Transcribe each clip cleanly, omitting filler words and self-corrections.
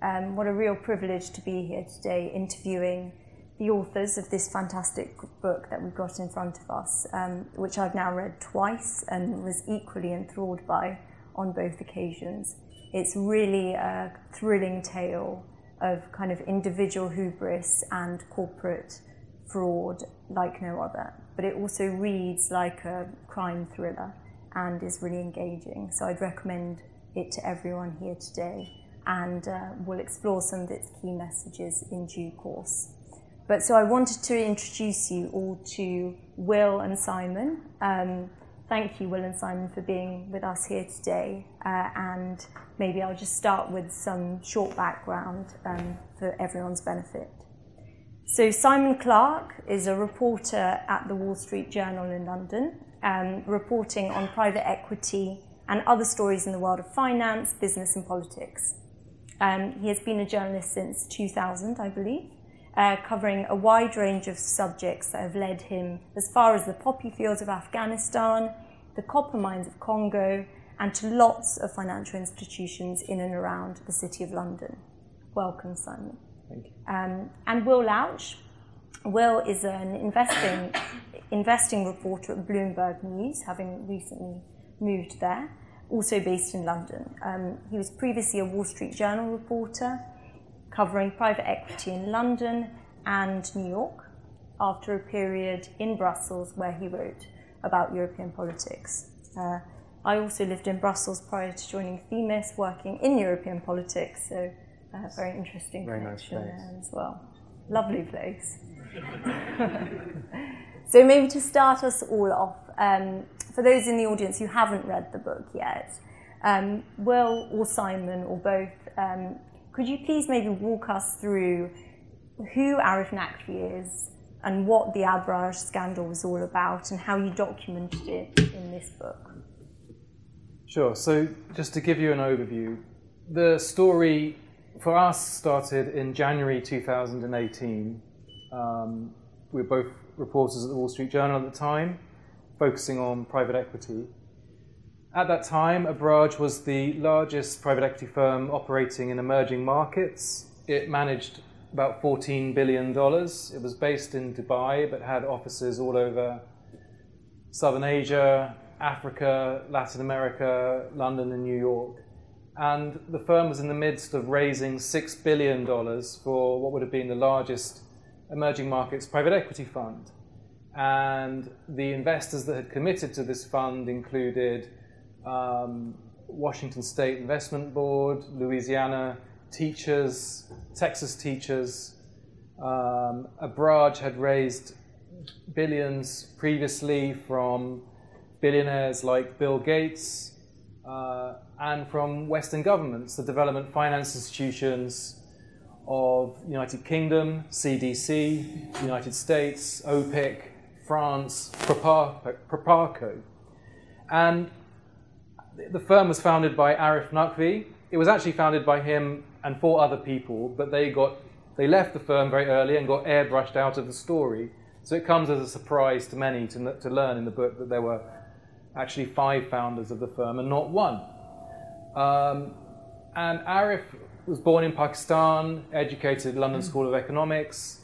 What a real privilege to be here today interviewing the authors of this fantastic book that we've got in front of us, which I've now read twice and was equally enthralled by on both occasions. It's really a thrilling tale of kind of individual hubris and corporate fraud like no other. But it also reads like a crime thriller and is really engaging. So I'd recommend it to everyone here today, and we'll explore some of its key messages in due course. But so I wanted to introduce you all to Will and Simon. Thank you, Will and Simon, for being with us here today. And maybe I'll just start with some short background for everyone's benefit. So Simon Clarke is a reporter at the Wall Street Journal in London, reporting on private equity and other stories in the world of finance, business and politics. He has been a journalist since 2000, I believe, covering a wide range of subjects that have led him as far as the poppy fields of Afghanistan, the copper mines of Congo, and to lots of financial institutions in and around the City of London. Welcome, Simon. Thank you. And Will Louch. Will is an investing reporter at Bloomberg News, having recently moved there, also based in London. He was previously a Wall Street Journal reporter, covering private equity in London and New York, after a period in Brussels where he wrote about European politics. I also lived in Brussels prior to joining Themis, working in European politics, so very interesting connection there as well. Lovely place. So maybe to start us all off, for those in the audience who haven't read the book yet, Will or Simon or both, could you please maybe walk us through who Arif Naqvi is and what the Abraj scandal was all about and how you documented it in this book? Sure. So just to give you an overview, the story for us started in January 2018. We were both reporters at the Wall Street Journal at the time, focusing on private equity. At that time, Abraj was the largest private equity firm operating in emerging markets. It managed about $14 billion. It was based in Dubai, but had offices all over Southern Asia, Africa, Latin America, London and New York. And the firm was in the midst of raising $6 billion for what would have been the largest emerging markets private equity fund. And the investors that had committed to this fund included Washington State Investment Board, Louisiana teachers, Texas teachers. Abraj had raised billions previously from billionaires like Bill Gates and from Western governments, the development finance institutions of United Kingdom, CDC, United States, OPIC, France, Proparco. And the firm was founded by Arif Naqvi. It was actually founded by him and 4 other people, but they left the firm very early and got airbrushed out of the story. So it comes as a surprise to many to learn in the book that there were actually 5 founders of the firm and not 1. And Arif was born in Pakistan, educated at London School of Economics,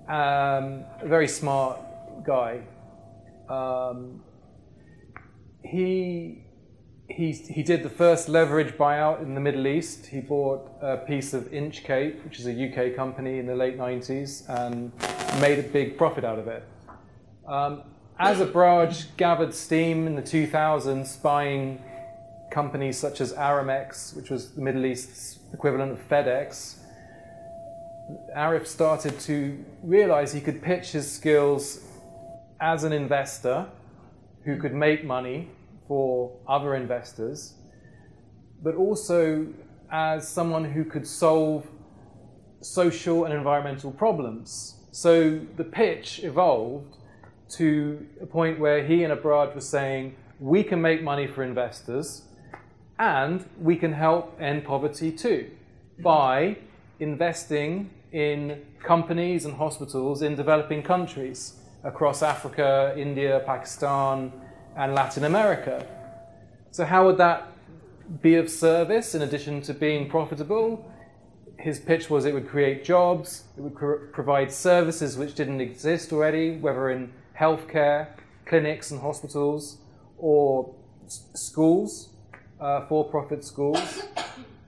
a very smart guy. He did the first leverage buyout in the Middle East. He bought a piece of Inchcape, which is a UK company, in the late 90s, and made a big profit out of it. As Abraj gathered steam in the 2000s, buying companies such as Aramex, which was the Middle East's equivalent of FedEx, Arif started to realize he could pitch his skills as an investor who could make money for other investors, but also as someone who could solve social and environmental problems. So the pitch evolved to a point where he and Abraj were saying, we can make money for investors and we can help end poverty too by investing in companies and hospitals in developing countries across Africa, India, Pakistan, and Latin America. So how would that be of service in addition to being profitable? his pitch was it would create jobs, it would provide services which didn't exist already, whether in healthcare, clinics and hospitals, or schools, for-profit schools.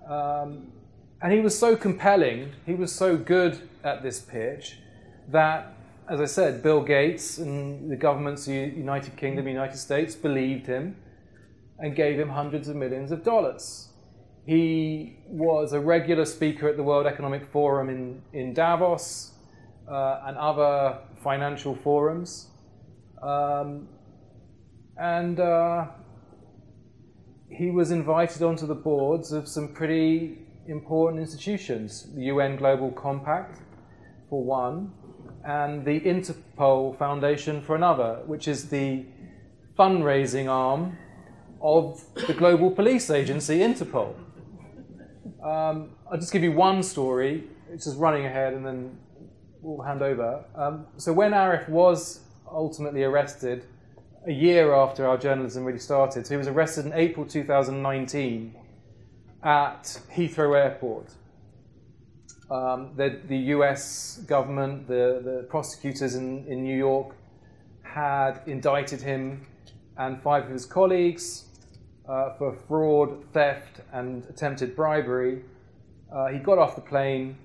And he was so compelling, he was so good at this pitch, that, as I said, Bill Gates and the governments of the United Kingdom, United States, believed him and gave him hundreds of millions of dollars. He was a regular speaker at the World Economic Forum in Davos and other financial forums. He was invited onto the boards of some pretty important institutions, the UN Global Compact for one, and the Interpol Foundation for another, which is the fundraising arm of the global police agency, Interpol. I'll just give you one story, it's just running ahead and then we'll hand over. So when Arif was ultimately arrested, a year after our journalism really started, so he was arrested in April 2019 at Heathrow Airport. The US government, the prosecutors in New York, had indicted him and 5 of his colleagues for fraud, theft, and attempted bribery. He got off the plane.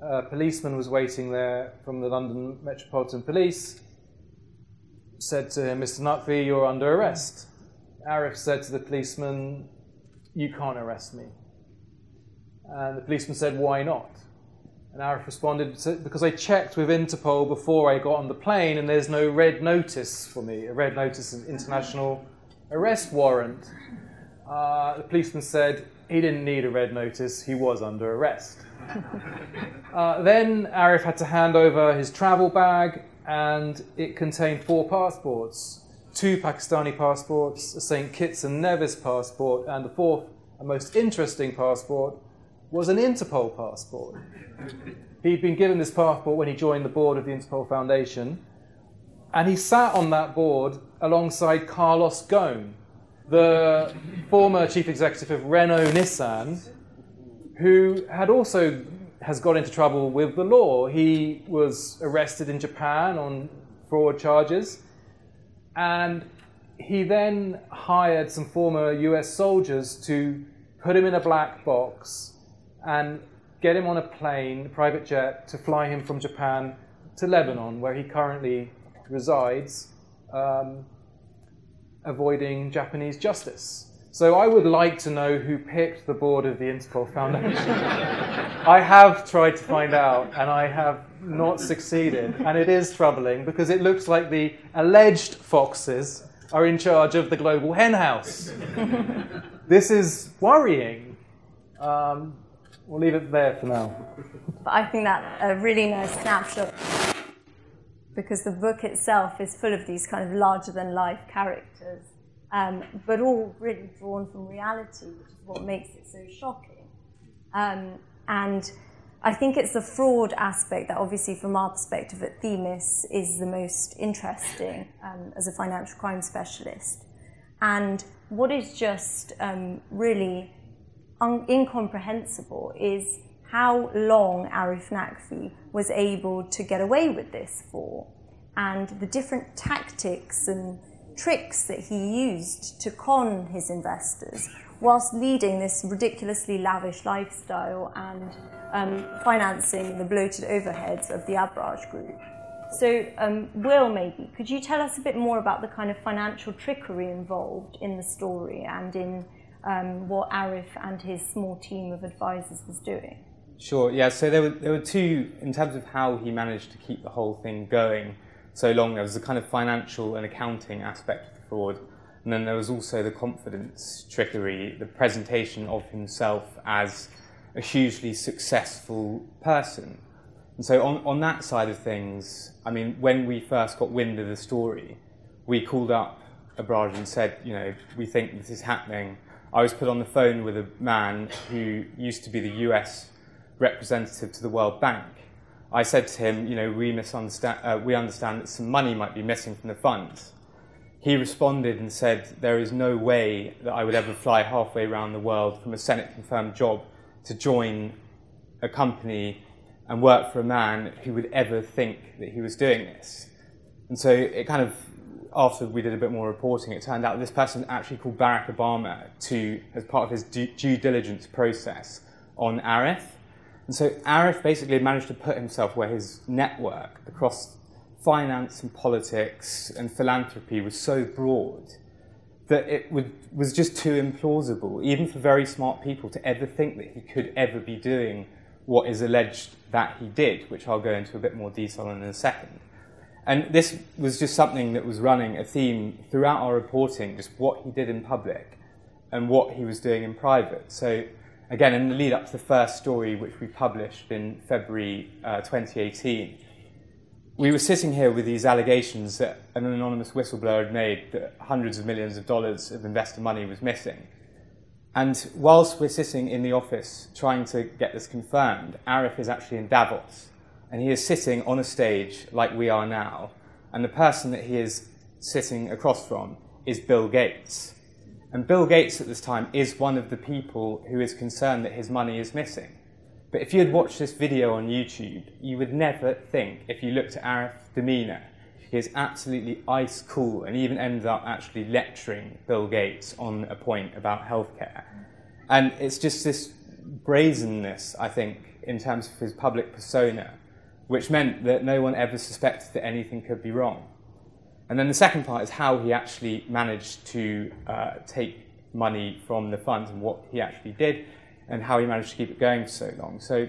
A policeman was waiting there from the London Metropolitan Police, said to him, "Mr. Naqvi, you're under arrest." Arif said to the policeman, "You can't arrest me." And the policeman said, "Why not?" And Arif responded, "Because I checked with Interpol before I got on the plane and there's no red notice for me, a red notice, an international arrest warrant." The policeman said he didn't need a red notice, he was under arrest. Then Arif had to hand over his travel bag, and it contained 4 passports, 2 Pakistani passports, a St. Kitts and Nevis passport, and the 4th and most interesting passport was an Interpol passport. He'd been given this passport when he joined the board of the Interpol Foundation, and he sat on that board alongside Carlos Ghosn, the former chief executive of Renault-Nissan, who has got into trouble with the law. He was arrested in Japan on fraud charges, and he then hired some former US soldiers to put him in a black box and get him on a plane, a private jet, to fly him from Japan to Lebanon, where he currently resides, avoiding Japanese justice. So I would like to know who picked the board of the Interpol Foundation. I have tried to find out, and I have not succeeded. And it is troubling, because it looks like the alleged foxes are in charge of the global hen house. This is worrying. We'll leave it there for now. But I think that's a really nice snapshot, because the book itself is full of these kind of larger-than-life characters, but all really drawn from reality, which is what makes it so shocking. And I think it's the fraud aspect that, obviously, from our perspective at Themis, is the most interesting as a financial crime specialist. And what is just really incomprehensible is how long Arif Naqvi was able to get away with this for, and the different tactics and tricks that he used to con his investors whilst leading this ridiculously lavish lifestyle and financing the bloated overheads of the Abraj Group. So, Will, maybe, could you tell us a bit more about the kind of financial trickery involved in the story and in what Arif and his small team of advisors was doing? Sure, yeah, so there were 2, in terms of how he managed to keep the whole thing going so long. There was the kind of financial and accounting aspect of the fraud, and then there was also the confidence trickery, the presentation of himself as a hugely successful person. And so on that side of things, I mean, when we first got wind of the story, we called up Abraj and said, you know, we think this is happening. I was put on the phone with a man who used to be the US representative to the World Bank. I said to him, you know, we understand that some money might be missing from the funds. He responded and said, there is no way that I would ever fly halfway around the world from a Senate-confirmed job to join a company and work for a man who would ever think that he was doing this. And so it kind of, after we did a bit more reporting, it turned out this person actually called Barack Obama as part of his due diligence process on Arif. And so Arif basically managed to put himself where his network across finance and politics and philanthropy was so broad that it was just too implausible, even for very smart people, to ever think that he could ever be doing what is alleged that he did, which I'll go into a bit more detail in a second. And this was just something that was running a theme throughout our reporting, just what he did in public and what he was doing in private. So again, in the lead up to the first story, which we published in February 2018, we were sitting here with these allegations that an anonymous whistleblower had made that hundreds of millions of dollars of investor money was missing. And whilst we're sitting in the office trying to get this confirmed, Arif is actually in Davos. And he is sitting on a stage like we are now. And the person that he is sitting across from is Bill Gates. And Bill Gates at this time is one of the people who is concerned that his money is missing. But if you had watched this video on YouTube, you would never think, if you looked at Arif's demeanour, he is absolutely ice cool and even ended up actually lecturing Bill Gates on a point about healthcare. And it's just this brazenness, I think, in terms of his public persona, which meant that no one ever suspected that anything could be wrong. And then the second part is how he actually managed to take money from the funds and what he actually did and how he managed to keep it going for so long. So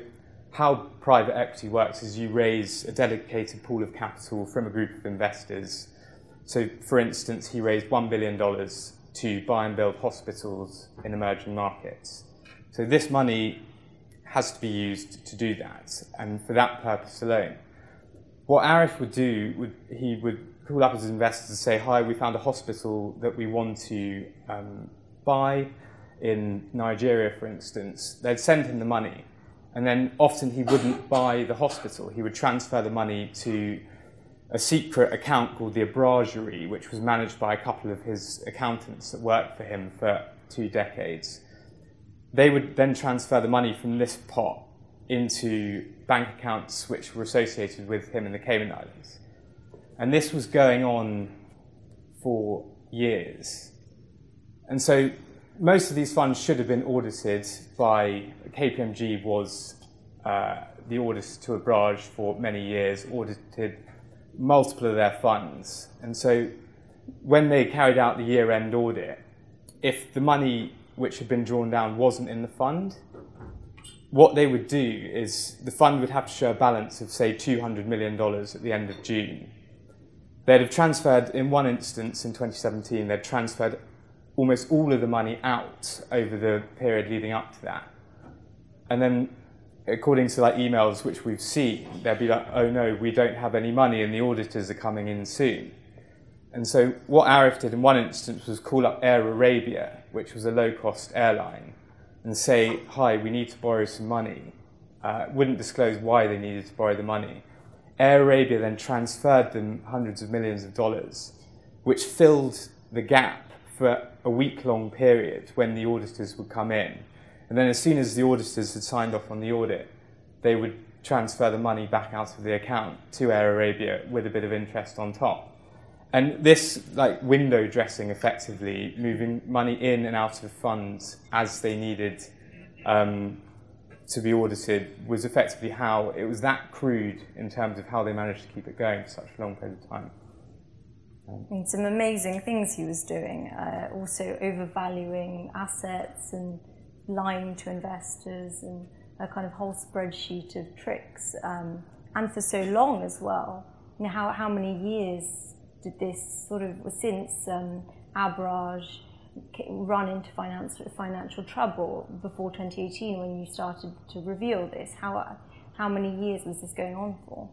how private equity works is you raise a dedicated pool of capital from a group of investors. So for instance, he raised $1 billion to buy and build hospitals in emerging markets. So this money has to be used to do that, and for that purpose alone. What Arif would do, he would call up his investors and say, hi, we found a hospital that we want to buy in Nigeria, for instance. They'd send him the money, and then often he wouldn't buy the hospital. He would transfer the money to a secret account called the Abragery, which was managed by a couple of his accountants that worked for him for 2 decades. They would then transfer the money from this pot into bank accounts which were associated with him in the Cayman Islands. And this was going on for years. And so most of these funds should have been audited by KPMG was the auditor to Abrage for many years, audited multiple of their funds. And so when they carried out the year-end audit, if the money which had been drawn down wasn't in the fund, what they would do is the fund would have to show a balance of, say, $200 million at the end of June. They'd have transferred, in one instance in 2017, they'd transferred almost all of the money out over the period leading up to that. And then, according to like emails which we've seen, they'd be like, oh no, we don't have any money and the auditors are coming in soon. And so what Arif did in one instance was call up Air Arabia, which was a low-cost airline, and say, hi, we need to borrow some money. Wouldn't disclose why they needed to borrow the money. Air Arabia then transferred them hundreds of millions of dollars, which filled the gap for a week-long period when the auditors would come in. And then as soon as the auditors had signed off on the audit, they would transfer the money back out of the account to Air Arabia with a bit of interest on top. And this like window dressing, effectively, moving money in and out of funds as they needed to be audited, was effectively how it was that crude in terms of how they managed to keep it going for such a long period of time. I mean, some amazing things he was doing, also overvaluing assets and lying to investors and a kind of whole spreadsheet of tricks, and for so long as well. You know, how many years did this sort of, since Abrage run into financial trouble before 2018 when you started to reveal this? How many years was this going on for?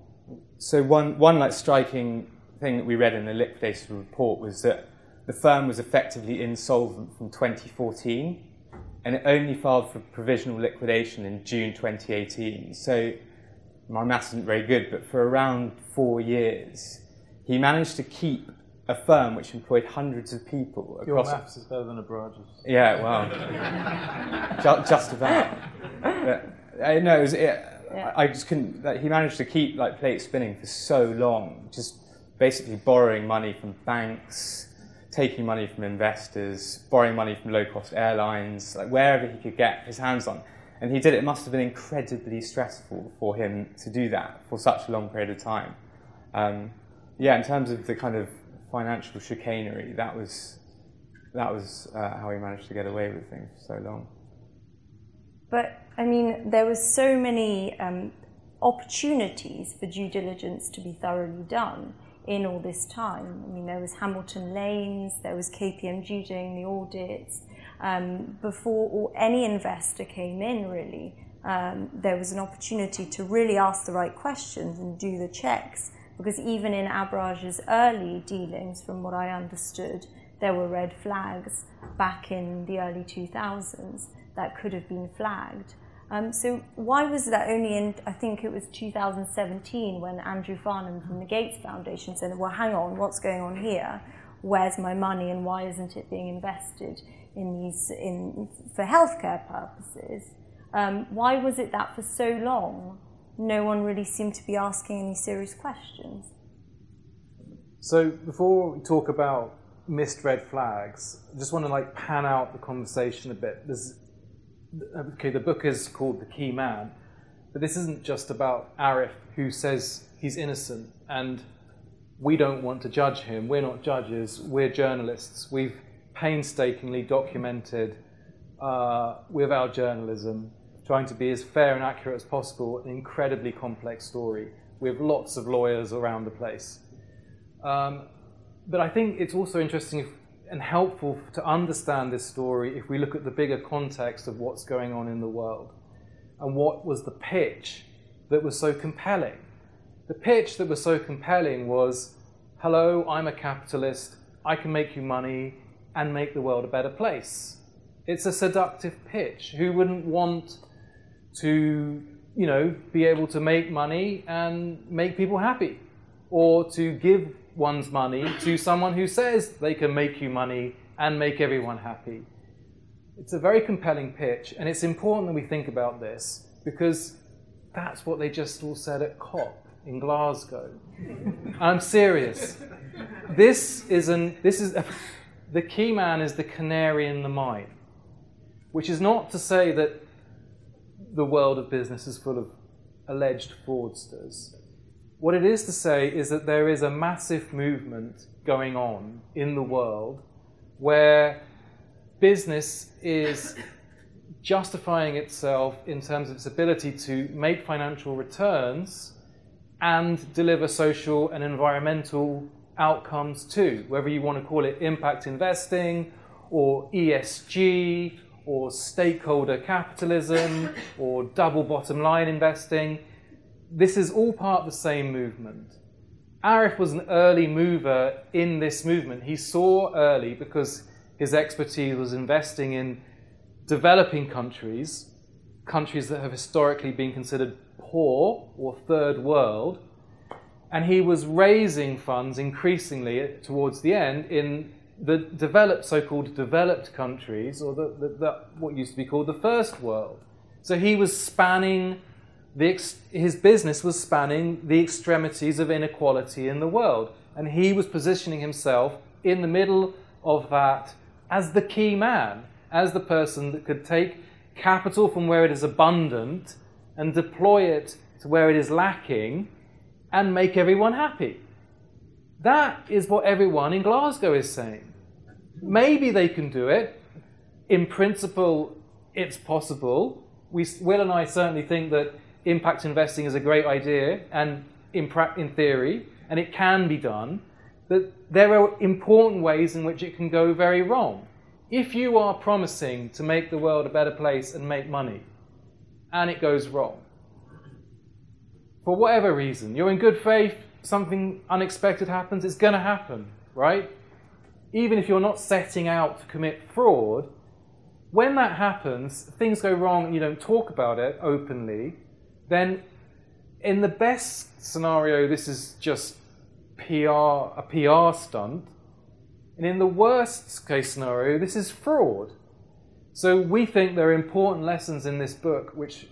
So one like striking thing that we read in the liquidator report was that the firm was effectively insolvent from 2014, and it only filed for provisional liquidation in June 2018. So my maths isn't very good, but for around 4 years, he managed to keep a firm which employed hundreds of people. Your maths is better than Abrage's. Yeah, well, just about. No, I just couldn't. Like, he managed to keep like plates spinning for so long, just basically borrowing money from banks, taking money from investors, borrowing money from low-cost airlines, like wherever he could get his hands on. And he did it. It must have been incredibly stressful for him to do that for such a long period of time. Yeah, in terms of the kind of financial chicanery, that was how he managed to get away with things for so long. But, I mean, there was so many opportunities for due diligence to be thoroughly done in all this time. I mean, there was Hamilton Lanes, there was KPMG doing the audits. Before any investor came in, really, there was an opportunity to really ask the right questions and do the checks. Because even in Abrage's early dealings, from what I understood, there were red flags back in the early 2000s that could have been flagged. So why was that only in, I think it was 2017, when Andrew Farnham from the Gates Foundation said, well, hang on, what's going on here? Where's my money and why isn't it being invested for healthcare purposes? Why was it that for so long, no one really seemed to be asking any serious questions? So before we talk about missed red flags, I just want to pan out the conversation a bit. The book is called The Key Man, but this isn't just about Arif, who says he's innocent, and we don't want to judge him. We're not judges, we're journalists. We've painstakingly documented with our journalism, trying to be as fair and accurate as possible, an incredibly complex story with lots of lawyers around the place. But I think it's also interesting and helpful to understand this story if we look at the bigger context of what's going on in the world and what was the pitch that was so compelling. The pitch that was so compelling was, hello, I'm a capitalist, I can make you money and make the world a better place. It's a seductive pitch. Who wouldn't want to, be able to make money and make people happy, or to give one's money to someone who says they can make you money and make everyone happy? It's a very compelling pitch, and it's important that we think about this because that's what they just all said at COP in Glasgow. I'm serious. The key man is the canary in the mine, which is not to say that the world of business is full of alleged fraudsters. What it is to say is that there is a massive movement going on in the world where business is justifying itself in terms of its ability to make financial returns and deliver social and environmental outcomes too, whether you want to call it impact investing or ESG or stakeholder capitalism or double bottom line investing. This is all part of the same movement. Arif was an early mover in this movement. He saw early, because his expertise was investing in developing countries, countries that have historically been considered poor or third world, and he was raising funds increasingly towards the end in the developed, so-called developed countries, or what used to be called the first world. So he was spanning his business was spanning the extremities of inequality in the world. And he was positioning himself in the middle of that as the key man, as the person that could take capital from where it is abundant and deploy it to where it is lacking and make everyone happy. That is what everyone in Glasgow is saying. Maybe they can do it. In principle, it's possible. Will and I certainly think that impact investing is a great idea, and in theory, and it can be done, but there are important ways in which it can go very wrong. If you are promising to make the world a better place and make money, and it goes wrong, for whatever reason, you're in good faith, something unexpected happens, it's going to happen, right? Even if you're not setting out to commit fraud, when that happens, things go wrong and you don't talk about it openly, then in the best scenario, this is just a PR stunt. And in the worst case scenario, this is fraud. So we think there are important lessons in this book which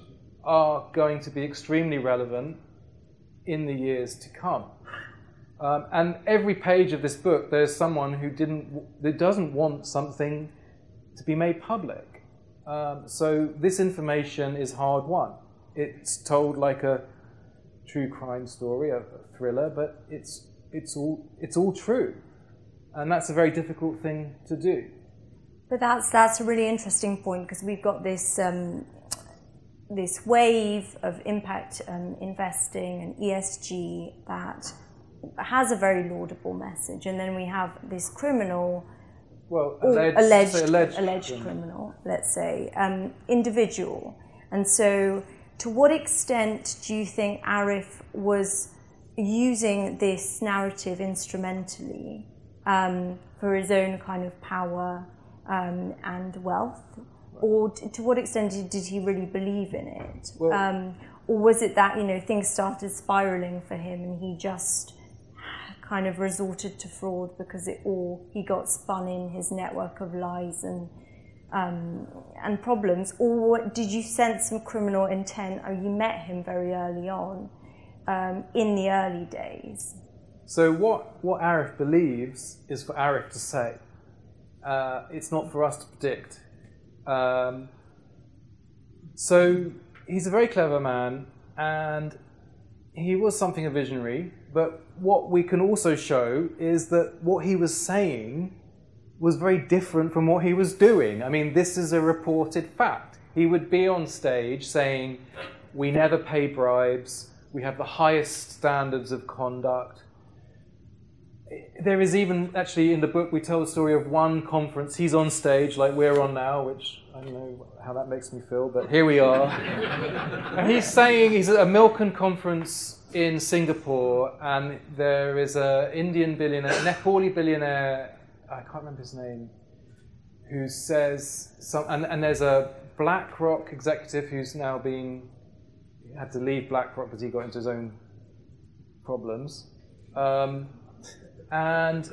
are going to be extremely relevant in the years to come. And every page of this book, there's someone who doesn't want something to be made public. So this information is hard won. It's told like a true crime story, a thriller, but it's all true, and that's a very difficult thing to do. But that's a really interesting point, because we've got this this wave of impact investing and ESG that has a very laudable message, and then we have this criminal, alleged criminal, let's say, individual. And so, to what extent do you think Arif was using this narrative instrumentally for his own kind of power and wealth? Or to what extent did he really believe in it? Or was it that, things started spiraling for him and he just kind of resorted to fraud because he got spun in his network of lies and problems? Or did you sense some criminal intent, or you met him very early on, in the early days? So what Arif believes is for Arif to say. It's not for us to predict. So he's a very clever man, and he was something of a visionary, but what we can also show is that what he was saying was very different from what he was doing. I mean, this is a reported fact. He would be on stage saying, "We never pay bribes, we have the highest standards of conduct." There is even, actually, in the book, we tell the story of one conference. He's on stage, like we're on now, which I don't know how that makes me feel, but here we are. And he's at a Milken conference in Singapore, and there is an Indian billionaire, Nepali billionaire, I can't remember his name, who says, and there's a BlackRock executive who's now had to leave BlackRock because he got into his own problems. And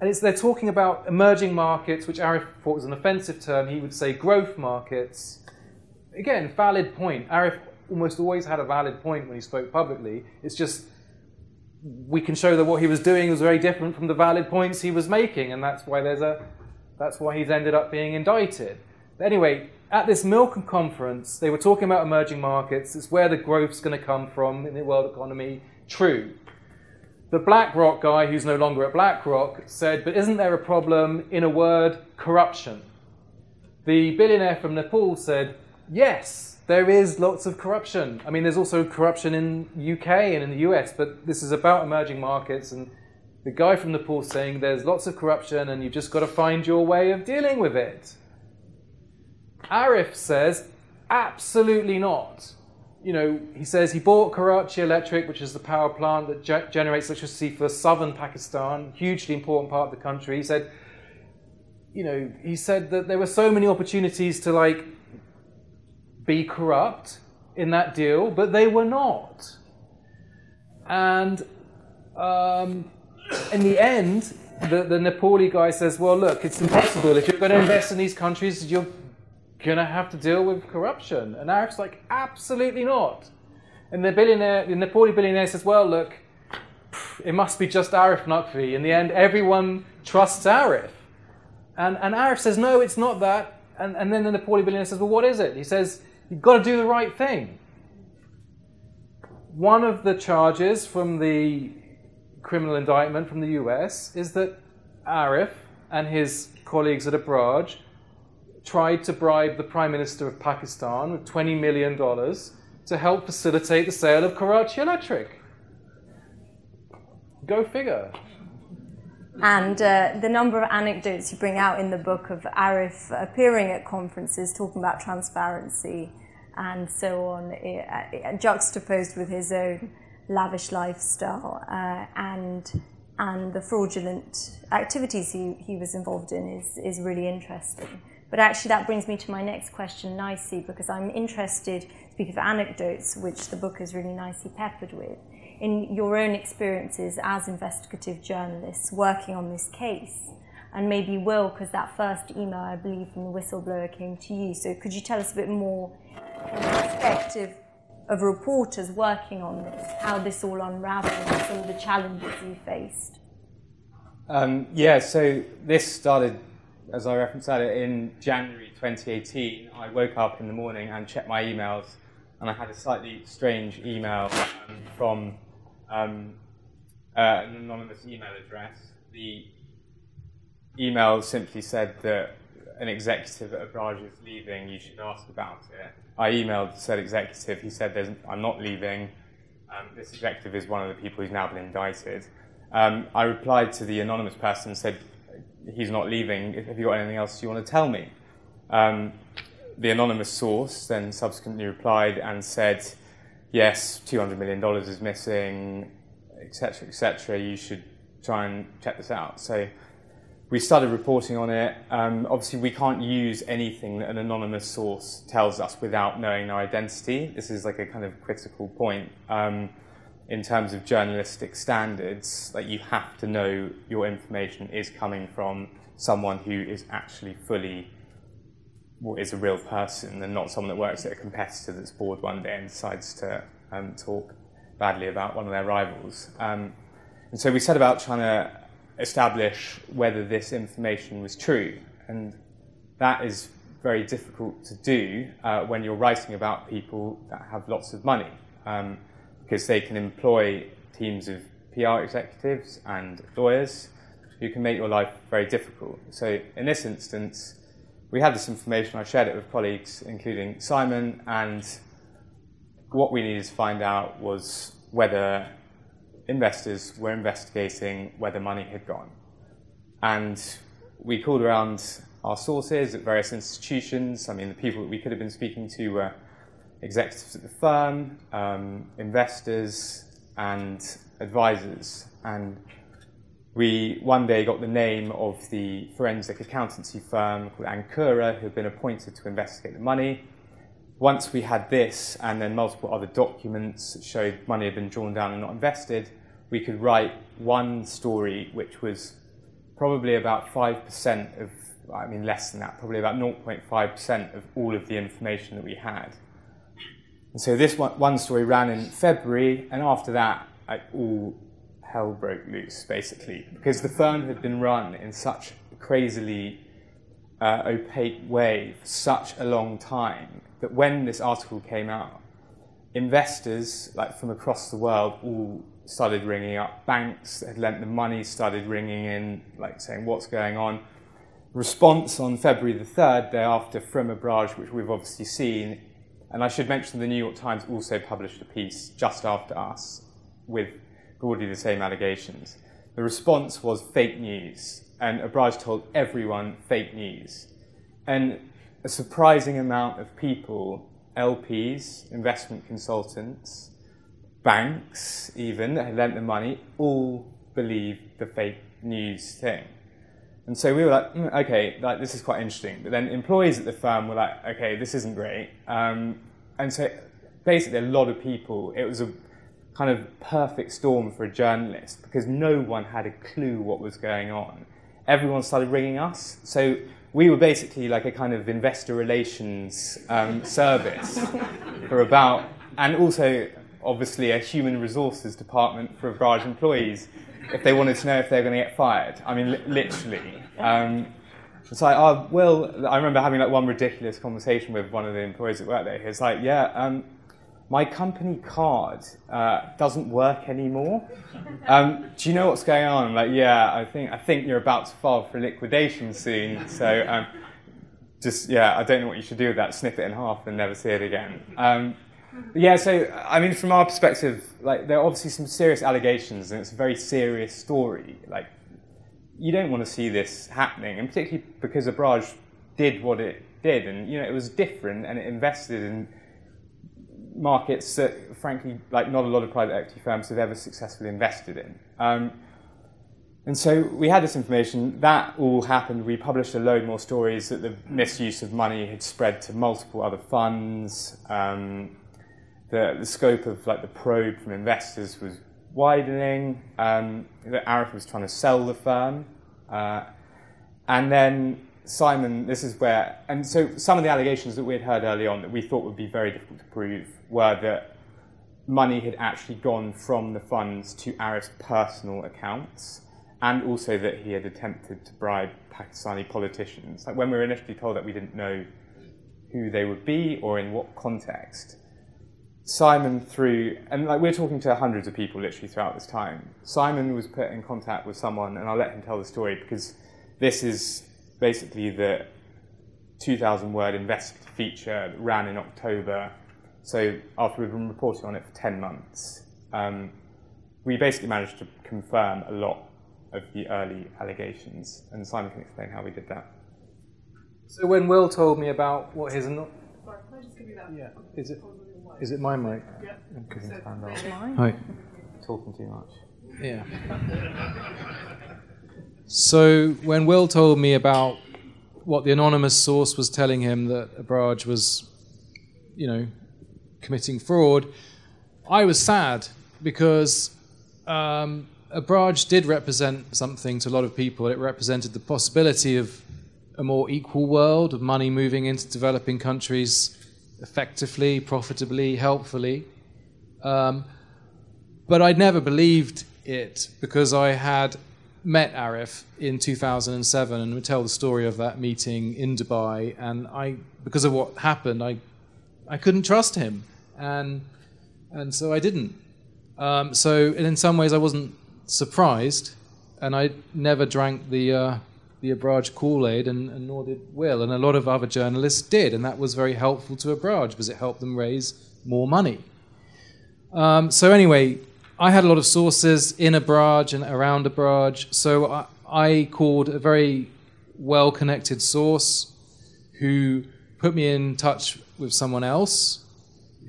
they're talking about emerging markets, which Arif thought was an offensive term. He would say growth markets. Again, valid point. Arif almost always had a valid point when he spoke publicly. It's just we can show that what he was doing was very different from the valid points he was making, and that's why he's ended up being indicted. But anyway, at this Milken conference, they were talking about emerging markets. It's where the growth's going to come from in the world economy. True. The BlackRock guy, who's no longer at BlackRock, said, "But isn't there a problem? In a word, corruption." The billionaire from Nepal said, "Yes, there is lots of corruption. I mean, there's also corruption in UK and in the US, but this is about emerging markets." And the guy from Nepal saying, "There's lots of corruption and you've just got to find your way of dealing with it." Arif says, absolutely not. He says he bought Karachi Electric, which is the power plant that generates electricity for southern Pakistan, hugely important part of the country. He said, that there were so many opportunities to be corrupt in that deal, but they were not. And in the end, the Nepali guy says, "Well, look, it's impossible. If you're going to invest in these countries, you're going to have to deal with corruption." And Arif's like, absolutely not. And the Nepali billionaire says, "Well, look, it must be just Arif Naqvi. In the end, everyone trusts Arif." And Arif says, "No, it's not that." And then the Nepali billionaire says, "Well, what is it?" He says, "You've got to do the right thing." One of the charges from the criminal indictment from the US is that Arif and his colleagues at Abraj tried to bribe the Prime Minister of Pakistan with $20 million to help facilitate the sale of Karachi Electric. Go figure. And the number of anecdotes you bring out in the book of Arif appearing at conferences, talking about transparency and so on, juxtaposed with his own lavish lifestyle and the fraudulent activities he was involved in is really interesting. But actually that brings me to my next question nicely, because I'm interested, speaking of anecdotes, which the book is really nicely peppered with, in your own experiences as investigative journalists working on this case. And maybe Will, because that first email, I believe, from the whistleblower came to you. So could you tell us a bit more from the perspective of reporters working on this, how this all unravelled and some of the challenges you faced? Yeah, so this started, as I referenced earlier, in January 2018. I woke up in the morning and checked my emails, and I had a slightly strange email from an anonymous email address. The email simply said that an executive at Abraj is leaving, you should ask about it. I emailed said executive, he said, I'm not leaving. This executive is one of the people who's now been indicted. I replied to the anonymous person and said, he's not leaving, have you got anything else you want to tell me? The anonymous source then subsequently replied and said, yes, $200 million is missing, etc., you should try and check this out. So we started reporting on it. Obviously, we can't use anything that an anonymous source tells us without knowing their identity. This is like a kind of critical point in terms of journalistic standards. Like, you have to know your information is coming from someone who is actually fully, is a real person, and not someone that works at a competitor that's bored one day and decides to talk badly about one of their rivals. And so we set about trying to establish whether this information was true, and that is very difficult to do when you're writing about people that have lots of money, because they can employ teams of PR executives and lawyers who can make your life very difficult. So in this instance, we had this information, I shared it with colleagues, including Simon, and what we needed to find out was whether investors were investigating where the money had gone. And we called around our sources at various institutions. I mean, the people that we could have been speaking to were executives at the firm, investors, and advisors. And we one day got the name of the forensic accountancy firm called Ancura, who had been appointed to investigate the money. Once we had this, and then multiple other documents that showed money had been drawn down and not invested, we could write one story which was probably about 5% of, I mean less than that, probably about 0.5% of all of the information that we had. And so this one story ran in February, and after that, all hell broke loose, basically, because the firm had been run in such a crazily opaque way for such a long time that when this article came out, investors from across the world all started ringing up. Banks that had lent them money started ringing in, saying, what's going on? Response on February the 3rd, day after, from Abraj, which we've obviously seen. And I should mention the New York Times also published a piece just after us with broadly the same allegations. The response was fake news, and Abraj told everyone fake news. And a surprising amount of people, LPs, investment consultants, banks even, that had lent them money, all believed the fake news thing. And so we were like, okay, this is quite interesting. But then employees at the firm were like, okay, this isn't great. And so basically a lot of people, it was a kind of perfect storm for a journalist because no one had a clue what was going on. Everyone started ringing us. So we were basically like a kind of investor relations service for about, and also obviously a human resources department for Abraj employees if they wanted to know if they're going to get fired. I mean, literally. It's like, oh, well, I remember having one ridiculous conversation with one of the employees that worked there. He was like, yeah, my company card doesn't work anymore. Do you know what's going on? I'm like, yeah, I think you're about to file for liquidation soon. So I don't know what you should do with that. Snip it in half and never see it again. Yeah, so, I mean, from our perspective, there are obviously some serious allegations, and it's a very serious story. You don't want to see this happening, and particularly because Abraj did what it did, and, it was different, and it invested in markets that, frankly, not a lot of private equity firms have ever successfully invested in. And so we had this information. That all happened. We published a load more stories that the misuse of money had spread to multiple other funds. The scope of the probe from investors was widening. That Arif was trying to sell the firm. And then Simon, this is where, and so some of the allegations that we had heard early on that we thought would be very difficult to prove were that money had actually gone from the funds to Arif's personal accounts, and also that he had attempted to bribe Pakistani politicians. Like when we were initially told that, we didn't know who they would be or in what context. Simon, through, and like we're talking to hundreds of people literally throughout this time, Simon was put in contact with someone, and I'll let him tell the story because this is basically the 2,000-word investigative feature that ran in October. So after we've been reporting on it for 10 months, we basically managed to confirm a lot of the early allegations. And Simon can explain how we did that. So when Will told me about what his... Sorry, can I just give you that? Yeah. Is it my mic? Yeah. Okay, stand up. Hi. Talking too much. Yeah. So when Will told me about what the anonymous source was telling him that Abraj was, committing fraud, I was sad because Abraj did represent something to a lot of people. It represented the possibility of a more equal world, of money moving into developing countries effectively, profitably, helpfully. But I'd never believed it because I had met Arif in 2007 and would tell the story of that meeting in Dubai, and because of what happened, I couldn't trust him, and so I didn't. So in some ways I wasn't surprised, and I never drank the Abraj Kool-Aid, and nor did Will, and a lot of other journalists did, and that was very helpful to Abraj because it helped them raise more money. So anyway, I had a lot of sources in Abraj and around Abraj, so I called a very well-connected source who put me in touch with someone else,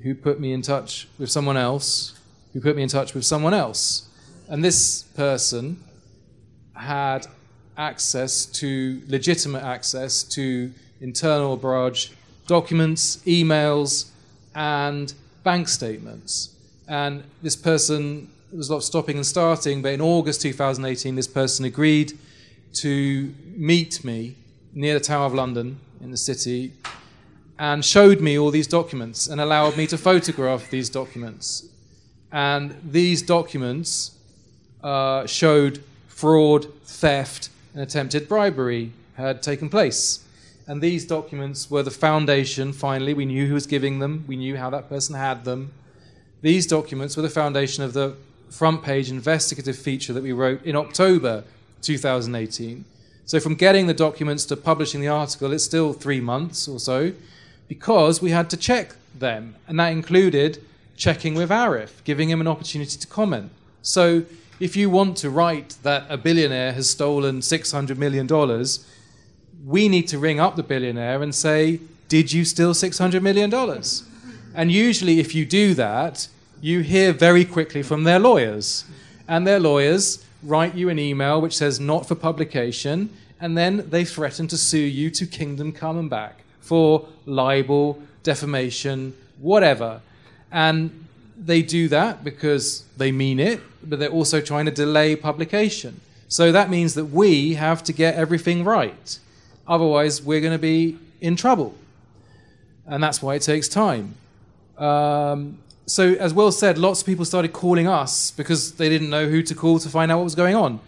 who put me in touch with someone else, who put me in touch with someone else. And this person had legitimate access to internal Abraj documents, emails, and bank statements. And this person, there was a lot of stopping and starting, but in August 2018, this person agreed to meet me near the Tower of London in the city and showed me all these documents and allowed me to photograph these documents. And these documents showed fraud, theft, and attempted bribery had taken place. And these documents were the foundation, finally, we knew who was giving them, we knew how that person had them. These documents were the foundation of the front page investigative feature that we wrote in October 2018. So from getting the documents to publishing the article, it's still 3 months or so, because we had to check them. And that included checking with Arif, giving him an opportunity to comment. So if you want to write that a billionaire has stolen $600 million, we need to ring up the billionaire and say, did you steal $600 million? And usually if you do that, you hear very quickly from their lawyers. And their lawyers write you an email which says not for publication, and then they threaten to sue you to kingdom come and back for libel, defamation, whatever. And they do that because they mean it, but they're also trying to delay publication. So that means that we have to get everything right. Otherwise, we're going to be in trouble. And that's why it takes time. So as Will said, lots of people started calling us because they didn't know who to call to find out what was going on.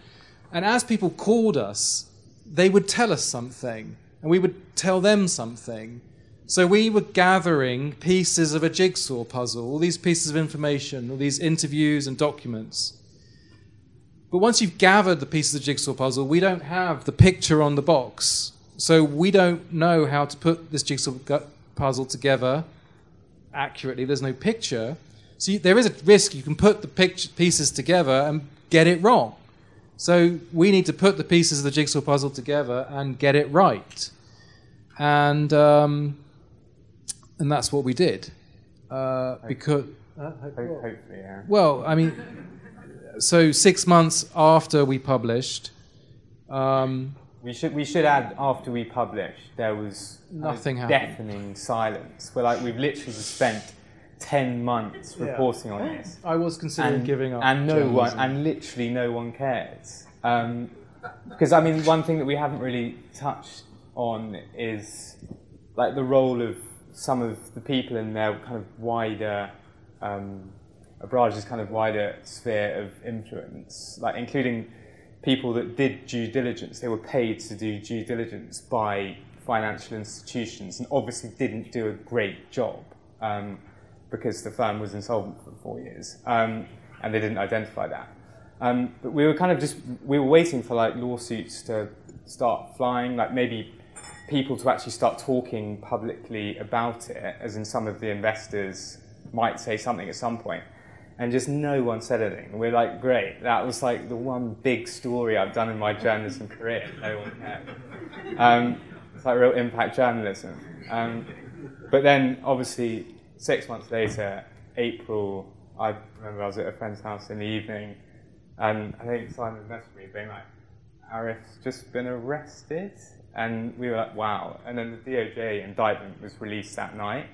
And as people called us, they would tell us something, and we would tell them something. So we were gathering pieces of a jigsaw puzzle, all these pieces of information, all these interviews and documents. But once you've gathered the pieces of the jigsaw puzzle, we don't have the picture on the box. So we don't know how to put this jigsaw puzzle together accurately. There's no picture. So there is a risk you can put the pieces together and get it wrong. So we need to put the pieces of the jigsaw puzzle together and get it right. And that's what we did. Because hopefully, yeah. Well, I mean, so 6 months after we published, we should add, after we published, there was nothing happened. Deafening silence. We've literally spent 10 months reporting on this. I was considering giving up. And literally no one cares. Because one thing that we haven't really touched on is like the role of some of the people in their kind of wider, Abrage's kind of wider sphere of influence, like including people that did due diligence. They were paid to do due diligence by financial institutions and obviously didn't do a great job because the firm was insolvent for 4 years and they didn't identify that. But we were kind of we were waiting for like lawsuits to start flying, like maybe people to actually start talking publicly about it, as in some of the investors might say something at some point, and just no one said anything. We're like, great, that was like the one big story I've done in my journalism career. No one cared. It's like real impact journalism. But then, obviously, 6 months later, April, I remember I was at a friend's house in the evening, and I think Simon messaged me being like, Arif's just been arrested? And we were like, wow. And then the DOJ indictment was released that night.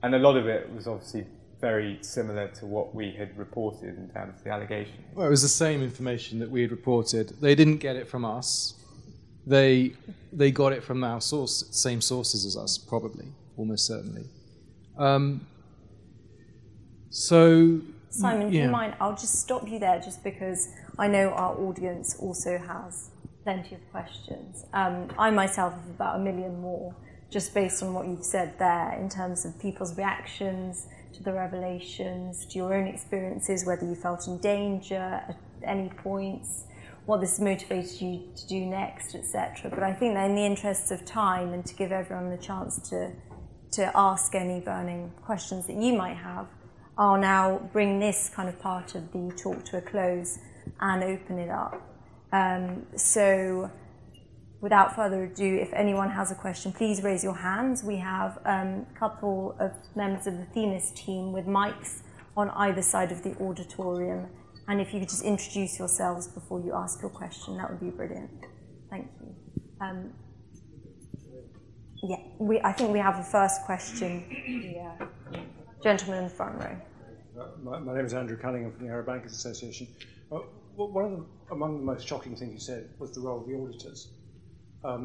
And a lot of it was obviously very similar to what we had reported in terms of the allegations. Well, it was the same information that we had reported. They didn't get it from us. They got it from our same sources as us, probably, almost certainly. Simon, do you mind? I'll just stop you there just because I know our audience also has plenty of questions. I myself have about 1 million more, just based on what you've said there, in terms of people's reactions to the revelations, to your own experiences, whether you felt in danger at any points, what this motivated you to do next, etc. But I think that in the interests of time and to give everyone the chance to ask any burning questions that you might have, I'll now bring this kind of part of the talk to a close and open it up. So without further ado, if anyone has a question, please raise your hands. We have a couple of members of the Themis team with mics on either side of the auditorium. And if you could just introduce yourselves before you ask your question, that would be brilliant. Thank you. I think we have a first question. The gentleman in the front row. My name is Andrew Cunningham from the Arab Bankers Association. Among the most shocking things you said was the role of the auditors.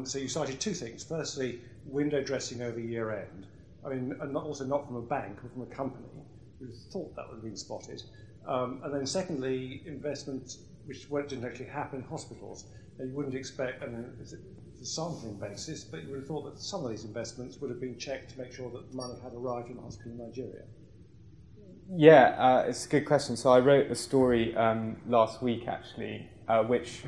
So you cited two things. Firstly, window dressing over year end. I mean, and also not from a bank, but from a company who thought that would have been spotted. And then secondly, investments which didn't actually happen in hospitals. Now, you wouldn't expect, I mean, it's a sampling basis, but you would have thought that some of these investments would have been checked to make sure that money had arrived in the hospital in Nigeria. Yeah, it's a good question. So I wrote a story last week, actually, which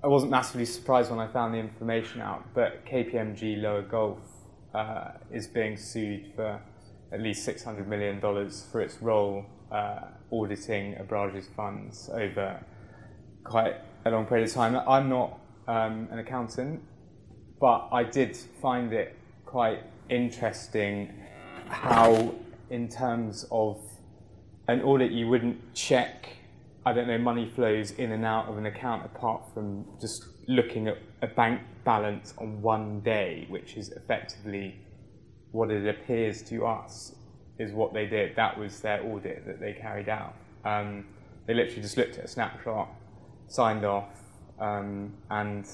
I wasn't massively surprised when I found the information out, but KPMG Lower Gulf is being sued for at least $600 million for its role auditing Abrage's funds over quite a long period of time. I'm not an accountant, but I did find it quite interesting how, in terms of an audit, you wouldn't check, I don't know, money flows in and out of an account apart from just looking at a bank balance on one day, which is effectively what it appears to us is what they did. That was their audit that they carried out. They literally just looked at a snapshot, signed off, and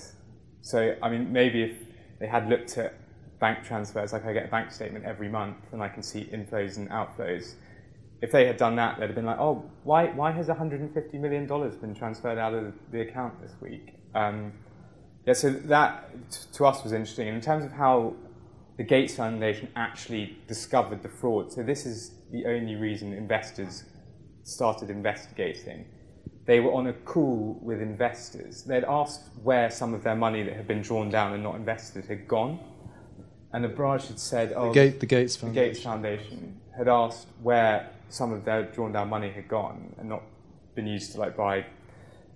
so, I mean, maybe if they had looked at bank transfers, like I get a bank statement every month and I can see inflows and outflows. If they had done that, they'd have been like, oh, why has $150 million been transferred out of the account this week? Yeah, so that to us was interesting. And in terms of how the Gates Foundation actually discovered the fraud, so this is the only reason investors started investigating. They were on a call with investors. They'd asked where some of their money that had been drawn down and not invested had gone. And Abrage had said, oh, the Gates Foundation had asked where some of their drawn down money had gone and not been used to like buy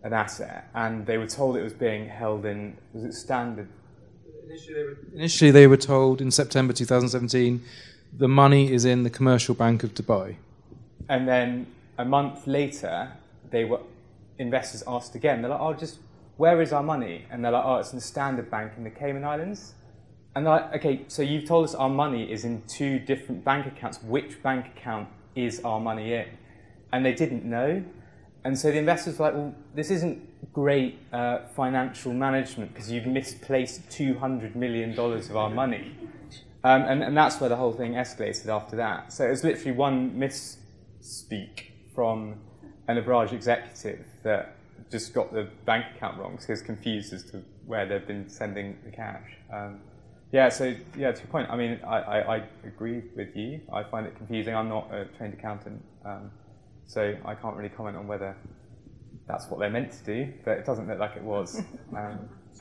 an asset. And they were told it was being held in, was it Standard? Initially they were told in September 2017, the money is in the Commercial Bank of Dubai. And then a month later, investors asked again. They're like, oh, just where is our money? And they're like, oh, it's in the Standard Bank in the Cayman Islands. And they're like, okay, so you've told us our money is in two different bank accounts. Which bank account is our money in? And they didn't know. And so the investors were like, well, this isn't great financial management because you've misplaced $200 million of our money. And that's where the whole thing escalated after that. So it was literally one misspeak from an Abraj executive that just got the bank account wrong, so he was confused as to where they've been sending the cash. To your point, I mean, I agree with you. I find it confusing. I'm not a trained accountant, so I can't really comment on whether that's what they're meant to do, but it doesn't look like it was.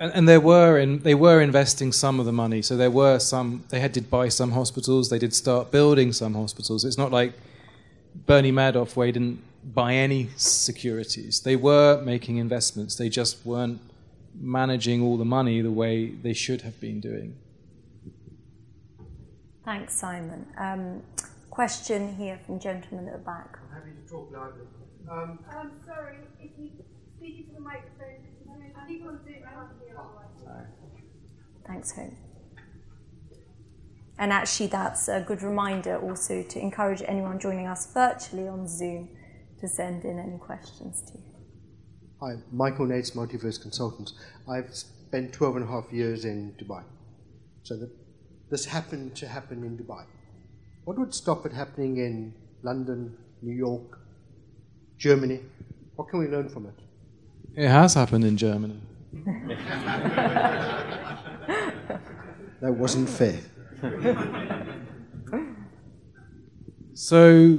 And they were investing some of the money. So there were some. They did buy some hospitals. They did start building some hospitals. It's not like Bernie Madoff, where he didn't buy any securities. They were making investments. They just weren't managing all the money the way they should have been doing. Thanks, Simon. Question here from gentleman at the back. I'm happy to talk loudly. Sorry, if you speak into the microphone, I think on Zoom, I can't hear otherwise. Thanks, Home. And actually, that's a good reminder also to encourage anyone joining us virtually on Zoom to send in any questions to you. Hi, Michael Nates, Multiverse Consultants. I've spent 12 and a half years in Dubai. So this happened to happen in Dubai. What would stop it happening in London, New York, Germany? What can we learn from it? It has happened in Germany. That wasn't fair. So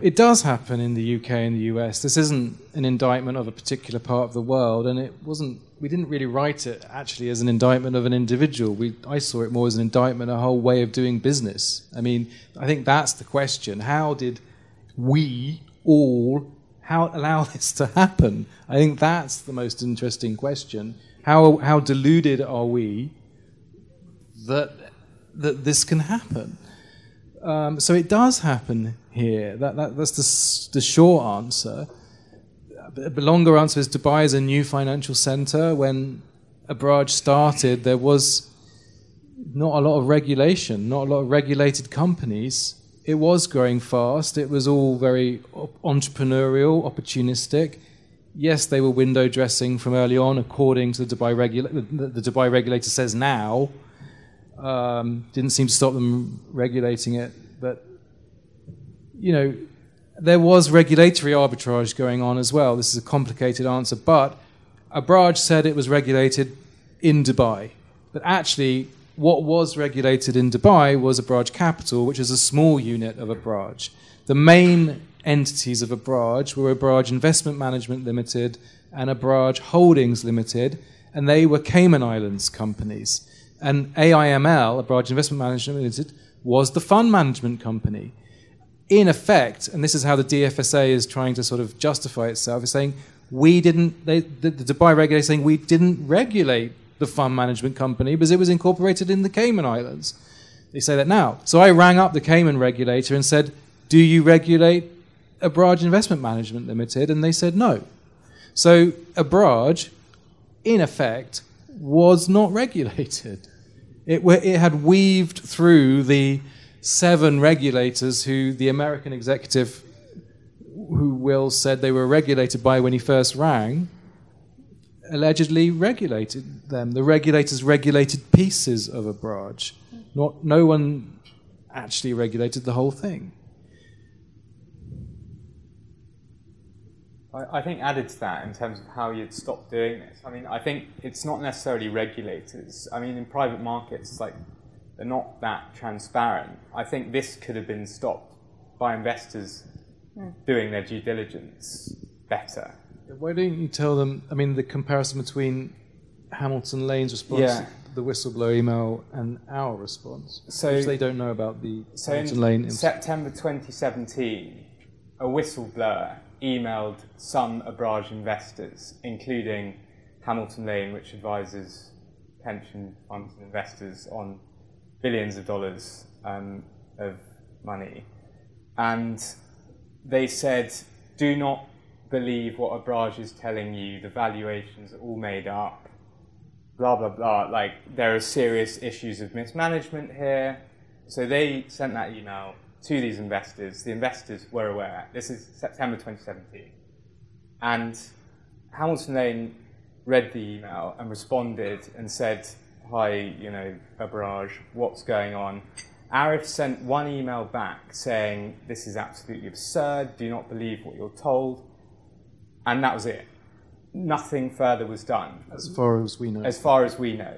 it does happen in the UK and the US. This isn't an indictment of a particular part of the world, and it wasn't. We didn't really write it actually as an indictment of an individual. I saw it more as an indictment, a whole way of doing business. I mean, I think that's the question. How did we all allow this to happen? I think that's the most interesting question. How deluded are we that this can happen? So it does happen here. That's the short answer. The longer answer is Dubai is a new financial center. When Abraj started, there was not a lot of regulation, not a lot of regulated companies. It was growing fast. It was all very entrepreneurial, opportunistic. Yes, they were window dressing from early on, according to the Dubai regulator says now. Didn't seem to stop them regulating it, but there was regulatory arbitrage going on as well. This is a complicated answer, but Abraj said it was regulated in Dubai. But actually, what was regulated in Dubai was Abraj Capital, which is a small unit of Abraj. The main entities of Abraj were Abraj Investment Management Limited and Abraj Holdings Limited, and they were Cayman Islands companies. And AIML, Abraj Investment Management Limited, was the fund management company. In effect, and this is how the DFSA is trying to sort of justify itself, is saying the Dubai regulator is saying we didn't regulate the fund management company because it was incorporated in the Cayman Islands. They say that now. So I rang up the Cayman regulator and said, do you regulate Abraj Investment Management Limited? And they said no. So Abraj, in effect, was not regulated. It had weaved through the 7 regulators who the American executive, who Will said they were regulated by when he first rang, allegedly regulated them. The regulators regulated pieces of Abraj. No one actually regulated the whole thing. I think added to that in terms of how you'd stop doing this. I mean, I think it's not necessarily regulators. I mean, in private markets, they're not that transparent. I think this could have been stopped by investors doing their due diligence better. Why don't you tell them, I mean, the comparison between Hamilton Lane's response to the whistleblower email and our response, which they don't know about the Hamilton Lane incident. September 2017, a whistleblower emailed some Abraj investors, including Hamilton Lane, which advises pension funds and investors on billions of dollars of money. And they said, do not believe what Abraj is telling you, the valuations are all made up, blah, blah, blah. There are serious issues of mismanagement here. So they sent that email to these investors. The investors were aware. This is September 2017. And Hamilton Lane read the email and responded and said, hi, Abraj, what's going on? Arif sent one email back saying, this is absolutely absurd, do not believe what you're told. And that was it. Nothing further was done. As far as we know. As far as we know.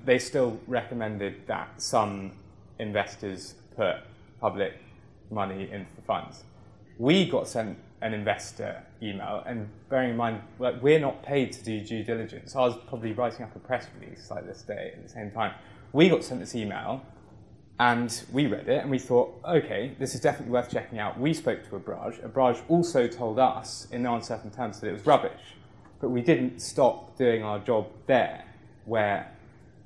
They still recommended that some investors put public money into the funds. We got sent an investor email, and bearing in mind, we're not paid to do due diligence. I was probably writing up a press release like this day at the same time. We got sent this email, and we read it, and we thought, okay, this is definitely worth checking out. We spoke to Abraj. Abraj also told us, in no uncertain terms, that it was rubbish. But we didn't stop doing our job there, where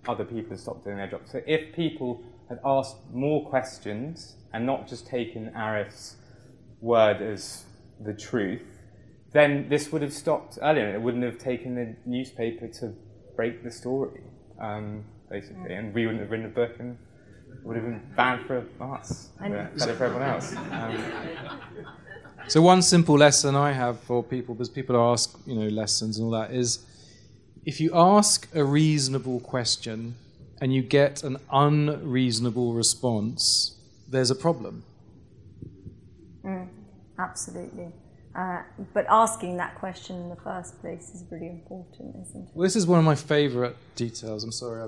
other people had stopped doing their job. So if people had asked more questions, and not just taken Arif's word as the truth, then this would have stopped earlier. It wouldn't have taken the newspaper to break the story, basically. And we wouldn't have written a book, and it would have been bad for us, better for everyone else. So one simple lesson I have for people, because people ask, lessons and all that, is if you ask a reasonable question and you get an unreasonable response, there's a problem. Absolutely. But asking that question in the first place is really important, isn't it? Well, this is one of my favourite details. I'm sorry,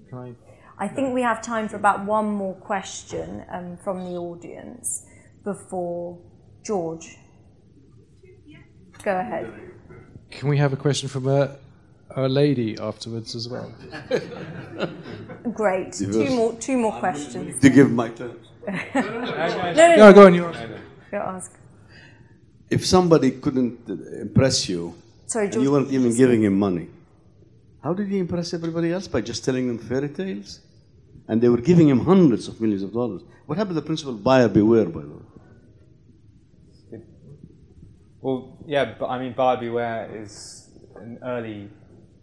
can I think we have time for about one more question from the audience before George. Go ahead. Can we have a question from a lady afterwards as well? Great. Two more questions. To give my terms. No, go on, you ask. If somebody couldn't impress you, sorry, George, and you weren't even giving him money, how did he impress everybody else? By just telling them fairy tales? And they were giving him hundreds of millions of dollars. What happened to the principle buyer beware, by the way? Well, yeah, but I mean, buyer beware is an early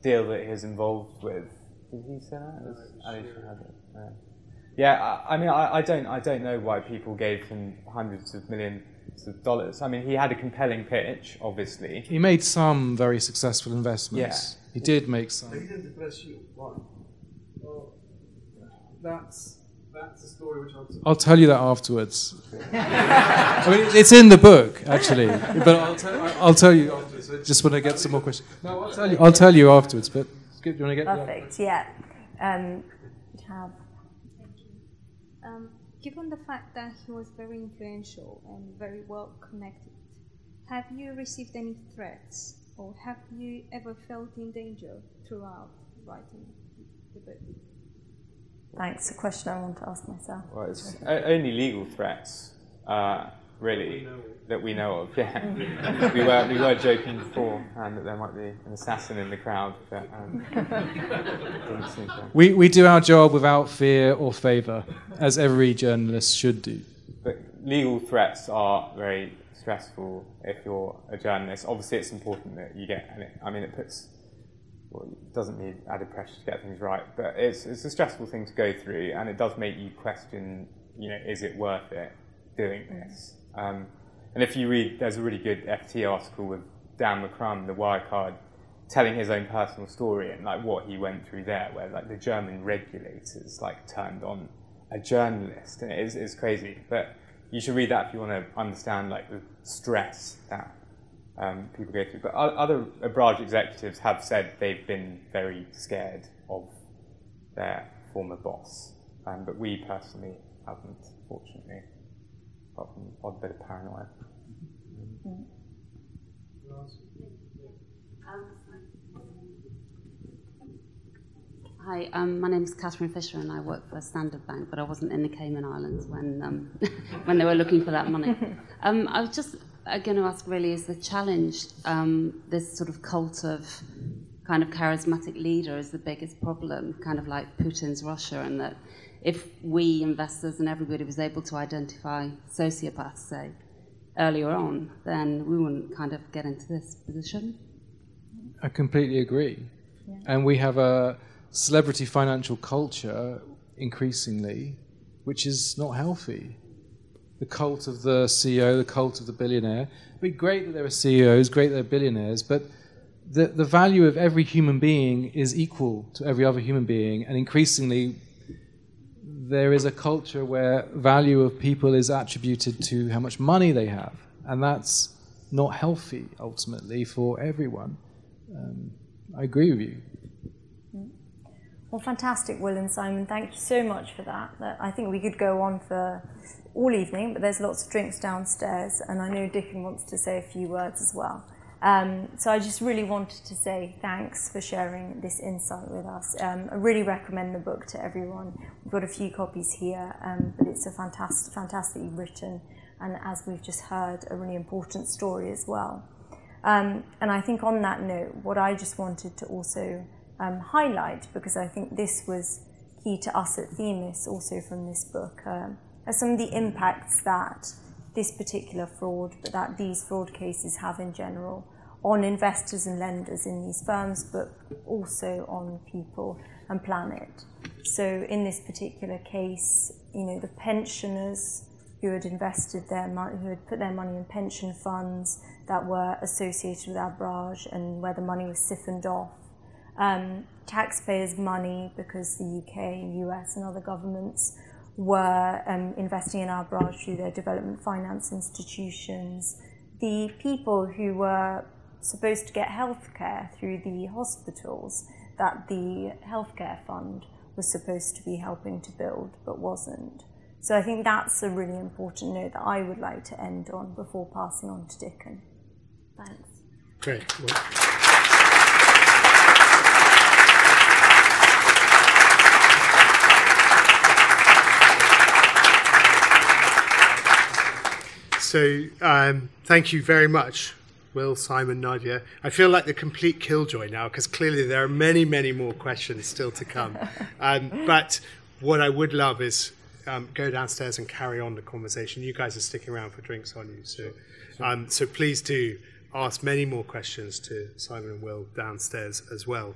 deal that he was involved with. Did he say that? Yeah, I mean, I don't know why people gave him hundreds of millions of dollars. I mean, he had a compelling pitch, obviously. He made some very successful investments. Yeah. He did make some. But he didn't impress you. Why? Well, that's a story which I'll tell you that afterwards. I mean, it's in the book, actually, but I'll tell you afterwards. I just want to get some more questions. No, I'll tell you afterwards. But do you want to get perfect? Yeah. Given the fact that he was very influential and very well connected, have you received any threats, or have you ever felt in danger throughout writing the book? Thanks. A question I want to ask myself. Well, it's only legal threats, really, that we know of. Yeah, we were joking before that there might be an assassin in the crowd. But, we do our job without fear or favour, as every journalist should do. But legal threats are very stressful if you're a journalist. Obviously, it's important that you get. It puts. Well, it doesn't need added pressure to get things right, but it's a stressful thing to go through, and it does make you question, is it worth it doing this? And if you read, there's a really good FT article with Dan McCrum, the Wirecard, telling his own personal story and what he went through there, where the German regulators turned on a journalist, and it's crazy. But you should read that if you want to understand the stress that people go through. But other Abraj executives have said they've been very scared of their former boss, but we personally haven't, fortunately, apart from an odd bit of paranoia. Hi, my name is Catherine Fisher, and I work for Standard Bank, but I wasn't in the Cayman Islands when when they were looking for that money. I was just going to ask, really, is the challenge this sort of cult of kind of charismatic leader is the biggest problem, kind of like Putin's Russia, and that if we investors and everybody was able to identify sociopaths, say, earlier on, then we wouldn't kind of get into this position. I completely agree. Yeah. And we have a celebrity financial culture, increasingly, which is not healthy. The cult of the CEO, the cult of the billionaire. It'd be great that there are CEOs, great that there are billionaires, but the value of every human being is equal to every other human being, and increasingly there is a culture where value of people is attributed to how much money they have, and that's not healthy ultimately for everyone. I agree with you. Well, fantastic, Will and Simon. Thank you so much for that. I think we could go on for all evening, but there's lots of drinks downstairs, and I know Dickon wants to say a few words as well. So I just really wanted to say thanks for sharing this insight with us. I really recommend the book to everyone. We've got a few copies here, but it's a fantastically written, and as we've just heard, a really important story as well. And I think on that note, what I just wanted to also highlight, because I think this was key to us at Themis also from this book, are some of the impacts that this particular fraud, but that these fraud cases have in general on investors and lenders in these firms, but also on people and planet. So in this particular case, the pensioners who had invested their money, who had put their money in pension funds that were associated with Abraj and where the money was siphoned off, taxpayers' money, because the UK, US and other governments were investing in Abraj through their development finance institutions, the people who were supposed to get healthcare through the hospitals that the healthcare fund was supposed to be helping to build but wasn't. So I think that's a really important note that I would like to end on before passing on to Dickon. Thanks. Great. So thank you very much, Will, Simon, Nadia. I feel like the complete killjoy now, because clearly there are many, many more questions still to come. But what I would love is go downstairs and carry on the conversation. You guys are sticking around for drinks, aren't you? So please do ask many more questions to Simon and Will downstairs as well.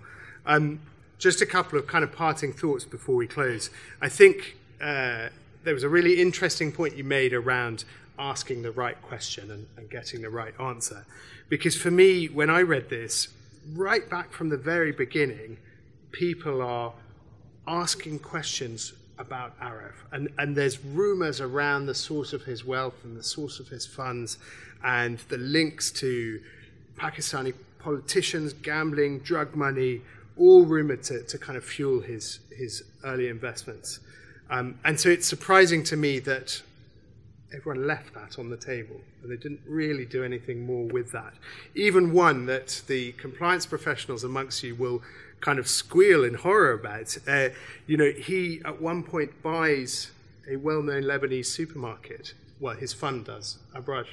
Just a couple of kind of parting thoughts before we close. I think there was a really interesting point you made around asking the right question and getting the right answer. Because for me, when I read this, right back from the very beginning, people are asking questions about Arif. And there's rumors around the source of his wealth and the source of his funds and the links to Pakistani politicians, gambling, drug money, all rumored to kind of fuel his early investments. And so it's surprising to me that everyone left that on the table, and they didn't really do anything more with that. Even one that the compliance professionals amongst you will kind of squeal in horror about. He at one point buys a well-known Lebanese supermarket. Well, his fund does. Abraj,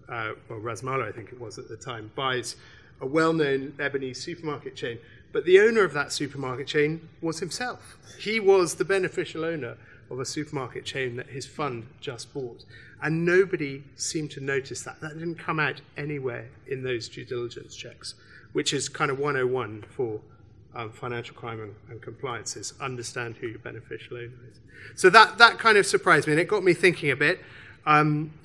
or Razmala, I think it was at the time, buys a well-known Lebanese supermarket chain. But the owner of that supermarket chain was himself. He was the beneficial owner of a supermarket chain that his fund just bought. And nobody seemed to notice that. That didn't come out anywhere in those due diligence checks, which is kind of 101 for financial crime and compliance, is understand who your beneficial owner is. So that kind of surprised me, and it got me thinking a bit.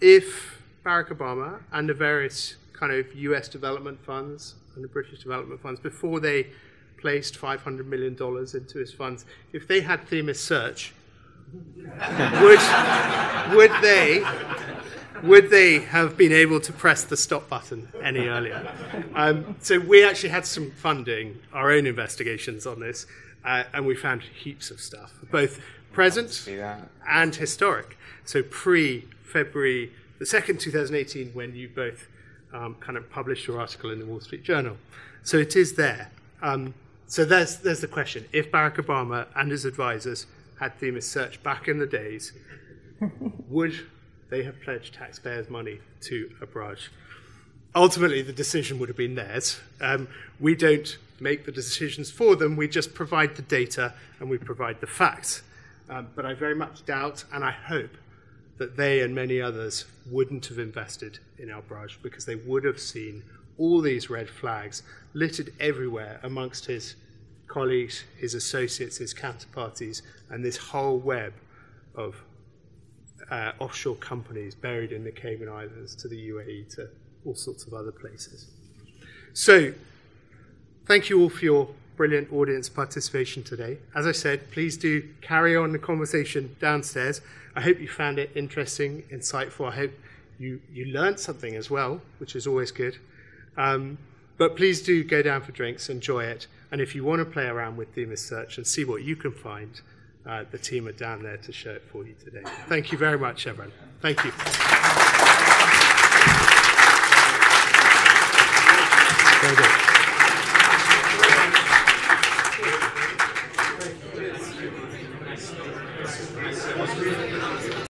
If Barack Obama and the various kind of US development funds and the British development funds, before they placed $500 million into his funds, if they had Themis Search, would they have been able to press the stop button any earlier? So we actually had some funding, our own investigations on this, and we found heaps of stuff, both present and historic. So pre-February the 2nd, 2018, when you both kind of published your article in the Wall Street Journal. So it is there. So there's the question. If Barack Obama and his advisors had Themis Search back in the days, would they have pledged taxpayers' money to Abraj? Ultimately, the decision would have been theirs. We don't make the decisions for them. We just provide the data and we provide the facts. But I very much doubt, and I hope, that they and many others wouldn't have invested in Abraj, because they would have seen all these red flags littered everywhere amongst his colleagues, his associates, his counterparties, and this whole web of offshore companies buried in the Cayman Islands to the UAE to all sorts of other places. So, thank you all for your brilliant audience participation today. As I said, please do carry on the conversation downstairs. I hope you found it interesting, insightful. I hope you learned something as well, which is always good. But please do go down for drinks, enjoy it. And if you want to play around with Themis Search and see what you can find, the team are down there to show it for you today. Thank you very much, everyone. Thank you. Very good.